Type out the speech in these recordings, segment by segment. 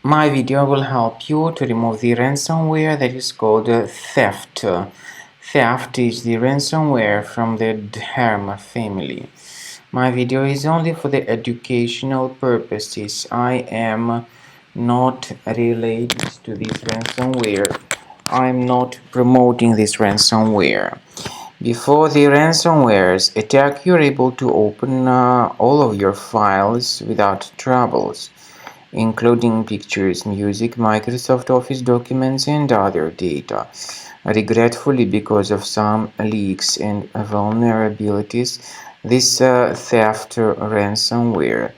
My video will help you to remove the ransomware that is called theft. Theft is the ransomware from the Dharma family. My video is only for the educational purposes. I am not related to this ransomware. I'm not promoting this ransomware. Before the ransomware's attack, you're able to open all of your files without troubles, including pictures, music, Microsoft Office documents, and other data. Regretfully, because of some leaks and vulnerabilities, this theft ransomware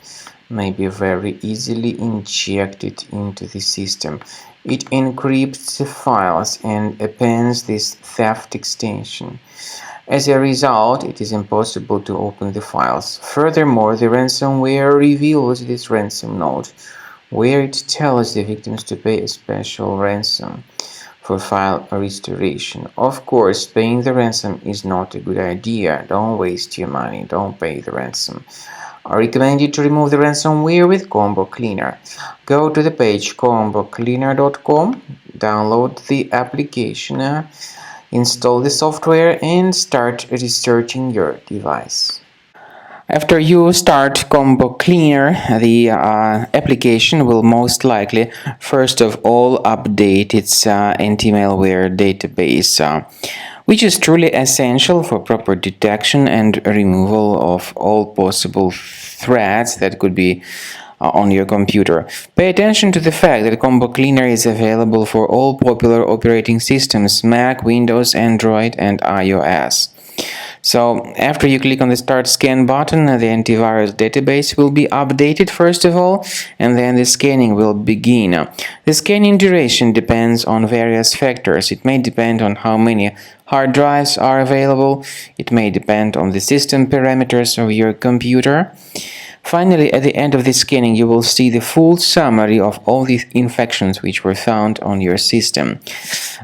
may be very easily injected into the system. It encrypts the files and appends this theft extension. As a result, it is impossible to open the files. Furthermore, the ransomware reveals this ransom note, where it tells the victims to pay a special ransom for file restoration. Of course, paying the ransom is not a good idea. Don't waste your money. Don't pay the ransom. I recommend you to remove the ransomware with Combo Cleaner. Go to the page combocleaner.com, download the application, install the software, and start researching your device. After you start Combo Cleaner, the application will most likely, first of all, update its anti-malware database, which is truly essential for proper detection and removal of all possible threats that could be on your computer. Pay attention to the fact that Combo Cleaner is available for all popular operating systems: Mac, Windows, Android, and iOS. So after you click on the Start Scan button, the antivirus database will be updated first of all, and then the scanning will begin. The scanning duration depends on various factors. It may depend on how many hard drives are available. It may depend on the system parameters of your computer. Finally, at the end of the scanning, you will see the full summary of all the infections which were found on your system.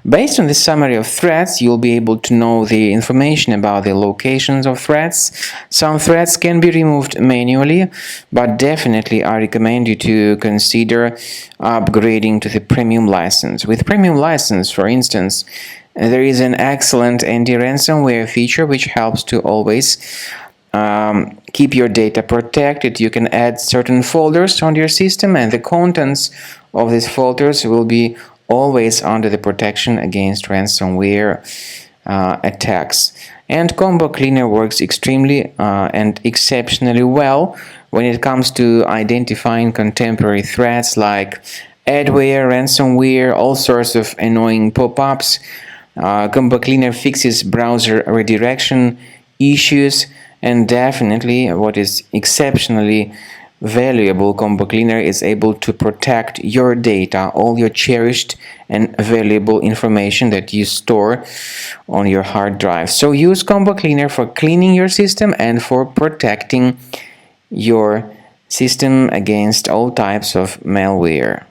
Based on the summary of threats, you'll be able to know the information about the locations of threats. Some threats can be removed manually, but definitely I recommend you to consider upgrading to the premium license. With premium license, for instance, there is an excellent anti-ransomware feature which helps to always keep your data protected. You can add certain folders on your system, and the contents of these folders will be always under the protection against ransomware attacks. And Combo Cleaner works extremely and exceptionally well when it comes to identifying contemporary threats like adware, ransomware, all sorts of annoying pop-ups. Combo Cleaner fixes browser redirection issues, and definitely, what is exceptionally valuable, Combo Cleaner is able to protect your data, all your cherished and valuable information that you store on your hard drive. So use Combo Cleaner for cleaning your system and for protecting your system against all types of malware.